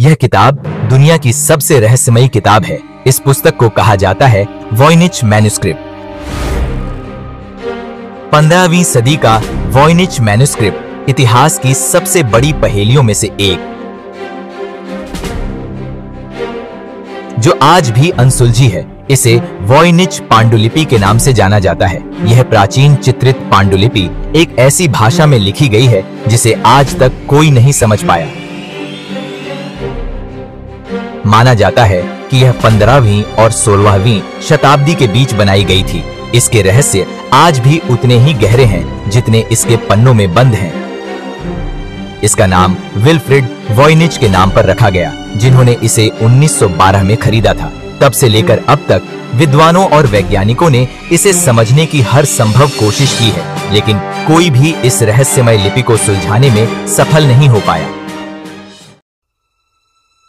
यह किताब दुनिया की सबसे रहस्यमयी किताब है। इस पुस्तक को कहा जाता है वॉयनिच मैन्युस्क्रिप्ट। 15वीं सदी का वॉयनिच मैन्युस्क्रिप्ट इतिहास की सबसे बड़ी पहेलियों में से एक, जो आज भी अनसुलझी है। इसे वॉयनिच पांडुलिपि के नाम से जाना जाता है। यह प्राचीन चित्रित पांडुलिपि एक ऐसी भाषा में लिखी गई है जिसे आज तक कोई नहीं समझ पाया। माना जाता है कि यह 15वीं और 16वीं शताब्दी के बीच बनाई गई थी। इसके रहस्य आज भी उतने ही गहरे हैं जितने इसके पन्नों में बंद हैं। इसका नाम विल्फ्रेड वॉयनिच के नाम पर रखा गया, जिन्होंने इसे 1912 में खरीदा था। तब से लेकर अब तक विद्वानों और वैज्ञानिकों ने इसे समझने की हर संभव कोशिश की है, लेकिन कोई भी इस रहस्यमय लिपि को सुलझाने में सफल नहीं हो पाया।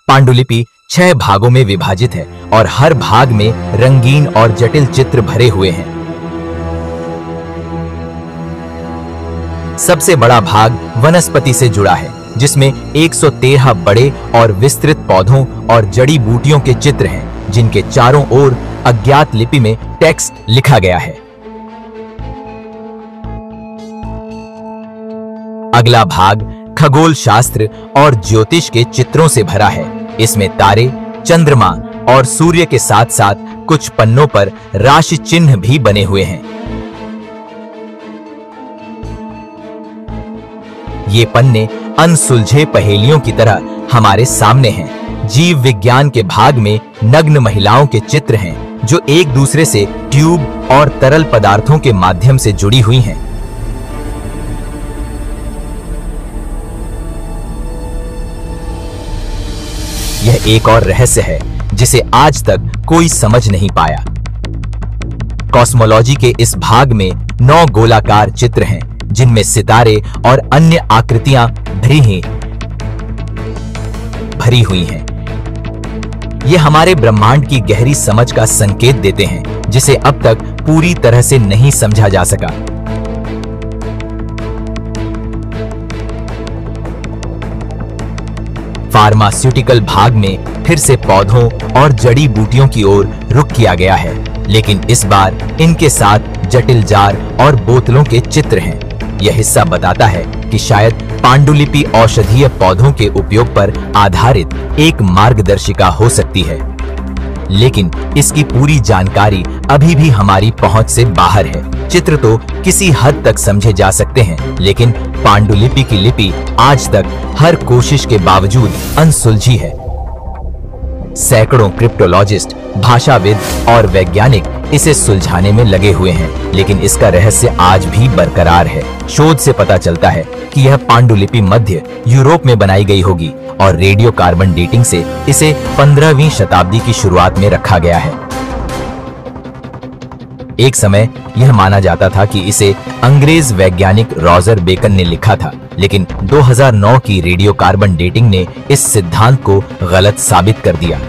पांडुलिपि 6 भागों में विभाजित है और हर भाग में रंगीन और जटिल चित्र भरे हुए हैं। सबसे बड़ा भाग वनस्पति से जुड़ा है, जिसमें 113 बड़े और विस्तृत पौधों और जड़ी बूटियों के चित्र हैं, जिनके चारों ओर अज्ञात लिपि में टेक्स्ट लिखा गया है। अगला भाग खगोल शास्त्र और ज्योतिष के चित्रों से भरा है। इसमें तारे, चंद्रमा और सूर्य के साथ साथ कुछ पन्नों पर राशि चिन्ह भी बने हुए हैं। ये पन्ने अनसुलझे पहेलियों की तरह हमारे सामने हैं। जीव विज्ञान के भाग में नग्न महिलाओं के चित्र हैं, जो एक दूसरे से ट्यूब और तरल पदार्थों के माध्यम से जुड़ी हुई हैं। यह एक और रहस्य है जिसे आज तक कोई समझ नहीं पाया। कॉस्मोलॉजी के इस भाग में 9 गोलाकार चित्र हैं, जिनमें सितारे और अन्य आकृतियां भरी हुई हैं। ये हमारे ब्रह्मांड की गहरी समझ का संकेत देते हैं, जिसे अब तक पूरी तरह से नहीं समझा जा सका। फार्मास्यूटिकल भाग में फिर से पौधों और जड़ी बूटियों की ओर रुख किया गया है, लेकिन इस बार इनके साथ जटिल जार और बोतलों के चित्र हैं। यह हिस्सा बताता है कि शायद पांडुलिपि औषधीय पौधों के उपयोग पर आधारित एक मार्गदर्शिका हो सकती है, लेकिन इसकी पूरी जानकारी अभी भी हमारी पहुंच से बाहर है। चित्र तो किसी हद तक समझे जा सकते हैं, लेकिन पांडुलिपि की लिपि आज तक हर कोशिश के बावजूद अनसुलझी है। सैकड़ों क्रिप्टोलॉजिस्ट, भाषाविद और वैज्ञानिक इसे सुलझाने में लगे हुए हैं, लेकिन इसका रहस्य आज भी बरकरार है। शोध से पता चलता है कि यह पांडुलिपि मध्य यूरोप में बनाई गई होगी और रेडियो कार्बन डेटिंग से इसे 15वीं शताब्दी की शुरुआत में रखा गया है। एक समय यह माना जाता था कि इसे अंग्रेज वैज्ञानिक रॉजर बेकन ने लिखा था, लेकिन 2009 की रेडियो कार्बन डेटिंग ने इस सिद्धांत को गलत साबित कर दिया।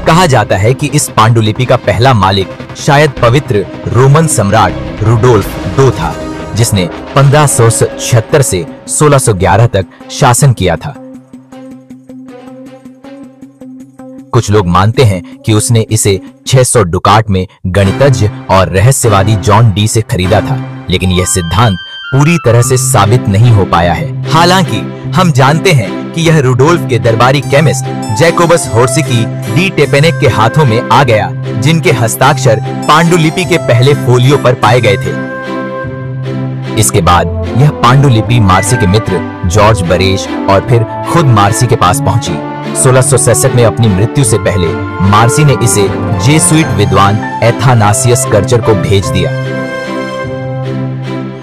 कहा जाता है कि इस पांडुलिपि का पहला मालिक शायद पवित्र रोमन सम्राट रुडोल्फ II था, जिसने 1576 से 1611 तक शासन किया था। कुछ लोग मानते हैं कि उसने इसे 600 डुकाट में गणितज्ञ और रहस्यवादी जॉन डी से खरीदा था, लेकिन यह सिद्धांत पूरी तरह से साबित नहीं हो पाया है। हालांकि हम जानते हैं कि यह रुडोल्फ के दरबारी केमिस्ट जैकोबस होर्सिकी डी टेपेनेक के हाथों में आ गया, जिनके हस्ताक्षर पांडुलिपि के पहले फोलियो पर पाए गए थे। इसके बाद यह पांडुलिपि मार्सी के मित्र जॉर्ज बरेश और फिर खुद मार्सी के पास पहुंची। 1667 में अपनी मृत्यु से पहले मार्सी ने इसे जेसुइट विद्वान एथानासियस कर्चर को भेज दिया।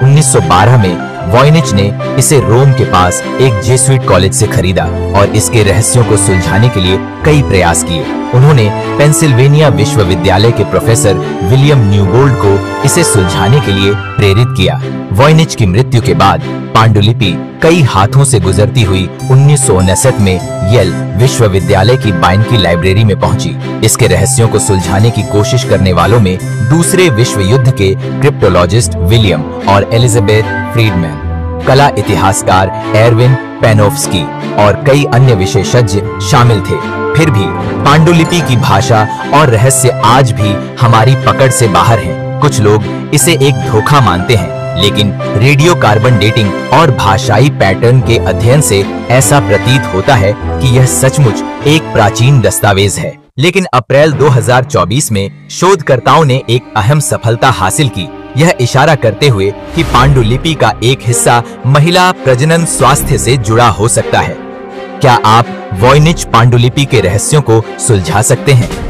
1912 में वॉयनिच ने इसे रोम के पास एक जेसुइट कॉलेज से खरीदा और इसके रहस्यों को सुलझाने के लिए कई प्रयास किए। उन्होंने पेंसिल्वेनिया विश्वविद्यालय के प्रोफेसर विलियम न्यूबोल्ड को इसे सुलझाने के लिए प्रेरित किया। वॉयनिच की मृत्यु के बाद पांडुलिपि कई हाथों से गुजरती हुई 1959 में येल विश्वविद्यालय की बाइन की लाइब्रेरी में पहुंची। इसके रहस्यों को सुलझाने की कोशिश करने वालों में दूसरे विश्व युद्ध के क्रिप्टोलॉजिस्ट विलियम और एलिजाबेथ फ्रीडमैन, कला इतिहासकार एरविन पेनोफ्स्की और कई अन्य विशेषज्ञ शामिल थे। फिर भी पांडुलिपि की भाषा और रहस्य आज भी हमारी पकड़ से बाहर हैं। कुछ लोग इसे एक धोखा मानते हैं, लेकिन रेडियो कार्बन डेटिंग और भाषाई पैटर्न के अध्ययन से ऐसा प्रतीत होता है कि यह सचमुच एक प्राचीन दस्तावेज है। लेकिन अप्रैल 2024 में शोधकर्ताओं ने एक अहम सफलता हासिल की, यह इशारा करते हुए कि पांडुलिपि का एक हिस्सा महिला प्रजनन स्वास्थ्य से जुड़ा हो सकता है। क्या आप वॉयनिच पांडुलिपि के रहस्यों को सुलझा सकते हैं?